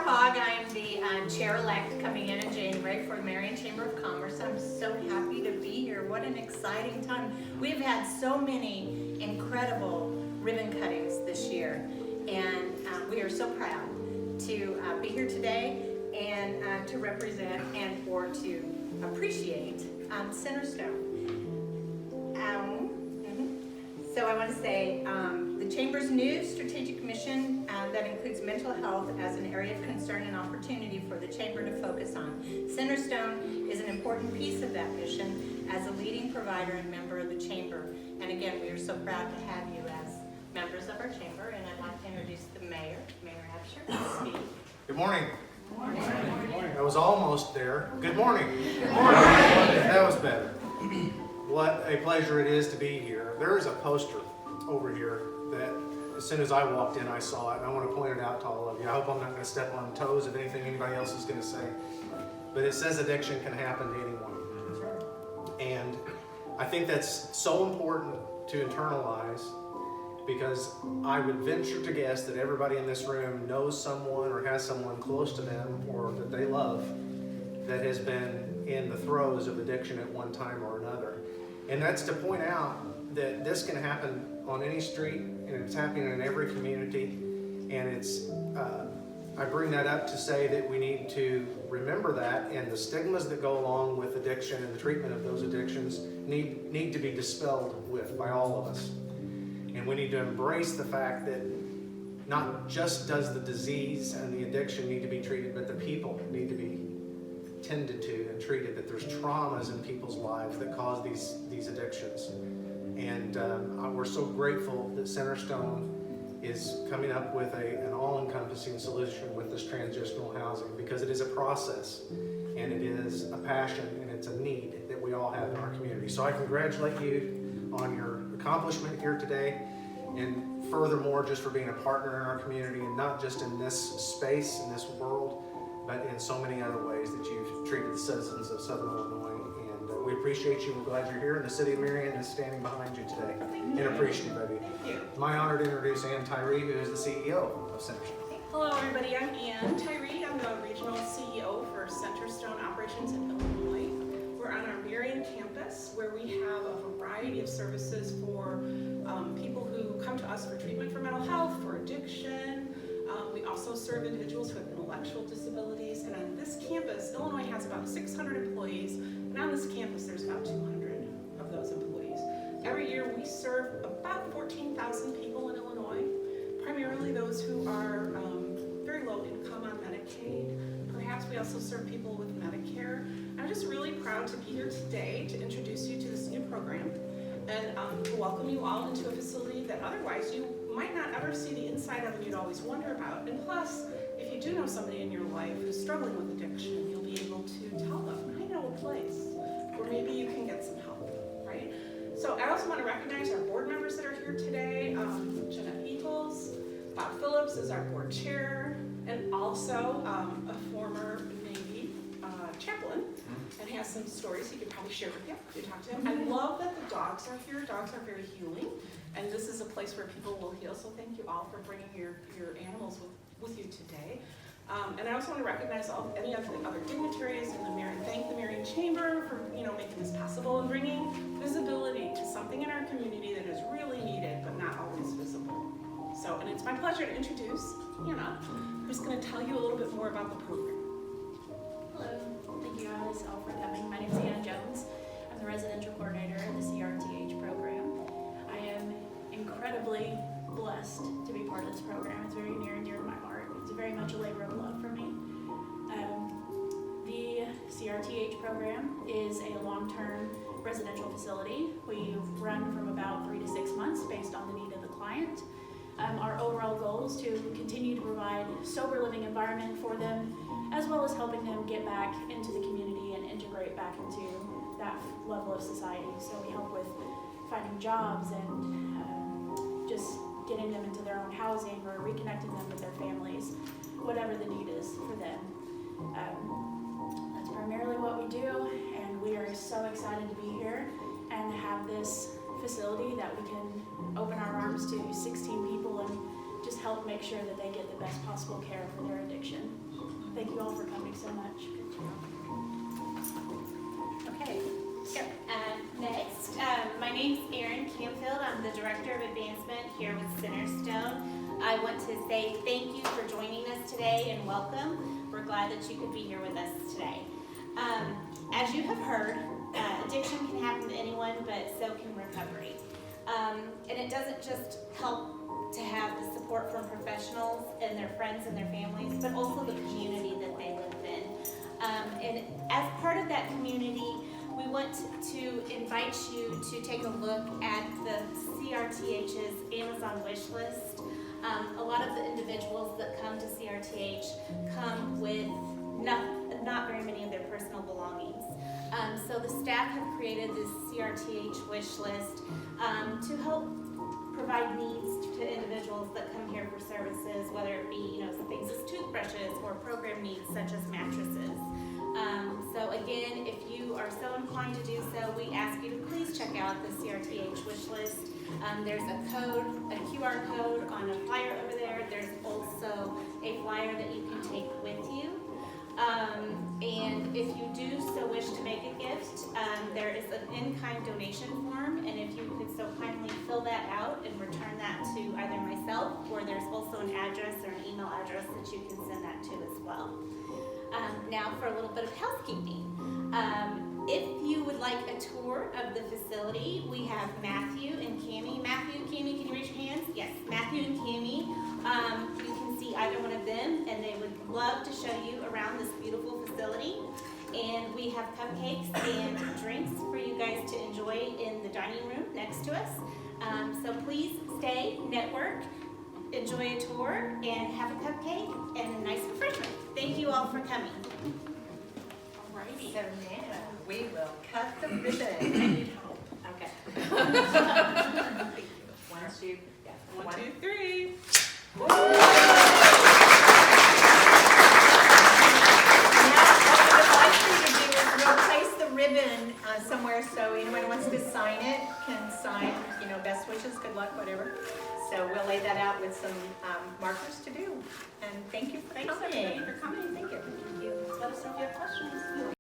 Hogg. I am the chair-elect coming in January for the Marion Chamber of Commerce. I'm so happy to be here. What an exciting time. We've had so many incredible ribbon cuttings this year, and we are so proud to be here today and to represent and or to appreciate Centerstone. So I want to say the Chamber's new strategic mission that includes mental health as an area of concern and opportunity for the Chamber to focus on. Centerstone is an important piece of that mission as a leading provider and member of the Chamber. And again, we are so proud to have you as members of our Chamber, and I'd like to introduce the Mayor, Mayor Absher, to speak. Good morning. Good morning. Good morning. I was almost there. Good morning. Good morning. That was better. What a pleasure it is to be here. There is a poster over here that as soon as I walked in, I saw it, and I want to point it out to all of you. I hope I'm not going to step on toes of anything anybody else is going to say. But it says addiction can happen to anyone. And I think that's so important to internalize, because I would venture to guess that everybody in this room knows someone or has someone close to them or that they love that has been in the throes of addiction at one time or another. And that's to point out that this can happen on any street, and it's happening in every community. And it's, I bring that up to say that we need to remember that, and the stigmas that go along with addiction and the treatment of those addictions need to be dispelled with by all of us. And we need to embrace the fact that not just does the disease and the addiction need to be treated, but the people need to be tended to and treated, that there's traumas in people's lives that cause these addictions. And we're so grateful that Centerstone is coming up with an all-encompassing solution with this transitional housing, because it is a process and it is a passion and it's a need that we all have in our community. So I congratulate you on your accomplishment here today, and furthermore just for being a partner in our community, and not just in this space, in this world, but in so many other ways that you've treated the citizens of Southern Illinois. And we appreciate you. We're glad you're here, and the city of Marion is standing behind you today and appreciative of you. Thank you. It's my honor to introduce Tyree, who is the CEO of Centerstone. Hello everybody, I'm Erin Tyree. I'm the regional CEO for Centerstone Operations in Illinois. We're on our Marion campus, where we have a variety of services for people who come to us for treatment for mental health, for addiction. We also serve individuals with intellectual disabilities. And on this campus, Illinois has about 600 employees. And on this campus, there's about 200 of those employees. Every year, we serve about 14,000 people in Illinois, primarily those who are very low income on Medicaid. Perhaps we also serve people with Medicare. I'm just really proud to be here today to introduce you to this new program and to welcome you all into a facility that otherwise you might not ever see the inside of and you'd always wonder about. And plus, if you do know somebody in your life who's struggling with addiction, you'll be able to tell them, I know a place where maybe you can get some help, right? So I also want to recognize our board members that are here today. Jeanette Eagles, Bob Phillips is our board chair, and also a former Navy chaplain, and has some stories he could probably share with you if you talk to him. I love that the dogs are here. Dogs are very healing, and this is a place where people will heal. So thank you all for bringing your animals with you today. And I also want to recognize any of the other dignitaries in the Marion. Thank the Marion Chamber for making this possible and bringing visibility to something in our community that is really needed but not always visible. So, and it's my pleasure to introduce Hannah, who's going to tell you a little bit more about the program. Hello, thank you guys all for coming. My name is Hannah Jones. I'm the residential coordinator of the CRTH program. I am incredibly blessed to be part of this program. It's very near and dear to my heart. It's very much a labor of love for me. The CRTH program is a long-term residential facility. We run from about 3 to 6 months based on the need of the client. Our overall goal is to continue to provide sober living environment for them, as well as helping them get back into the community and integrate back into that level of society. So we help with finding jobs and just getting them into their own housing or reconnecting them with their families, whatever the need is for them. That's primarily what we do, and we are so excited to be here and have this facility that we can open our arms to 16 people and just help make sure that they get the best possible care for their addiction. Thank you all for coming so much. Okay. Next, my name's Erin Canfield. I'm the Director of Advancement here with Centerstone. I want to say thank you for joining us today and welcome. We're glad that you could be here with us today. As you have heard, addiction can happen to anyone, but so can recovery. And it doesn't just help to have the support from professionals and their friends and their families, but also the community that they live in. And as part of that community, we want to invite you to take a look at the CRTH's Amazon wish list. A lot of the individuals that come to CRTH come with not very many of their personal belongings. So the staff have created this CRTH wish list to help provide needs to individuals that come here for services, whether it be, some things as toothbrushes or program needs such as mattresses. So again, if you are so inclined to do so, we ask you to please check out the CRTH wish list. There's a QR code on a flyer over there. There's also a flyer that you can take with you. And if you do so wish to make a gift, there is an in-kind donation form, and if you could so kindly fill that out and return that to either myself, or there's also an address or an email address that you can send that to as well. Now for a little bit of housekeeping. If you would like a tour of the facility, we have Matthew and Cammie. Matthew, Cammie, can you raise your hands? Yes, Matthew and Cammie. You can see either one of them, and they would love to show you around this beautiful facility. And we have cupcakes and drinks for you guys to enjoy in the dining room next to us. So please stay, network, enjoy a tour, and have a cupcake and a nice refreshment. Thank you all for coming. Alrighty. So now we will cut the ribbon. Okay. One, two, three. Now, what I would like for you to do is we'll place the ribbon somewhere so anyone who wants to sign it can sign, best wishes, good luck, whatever. So we'll lay that out with some markers to do. And thank you for coming. Thanks everybody for coming. Thank you. Let us know if you have questions.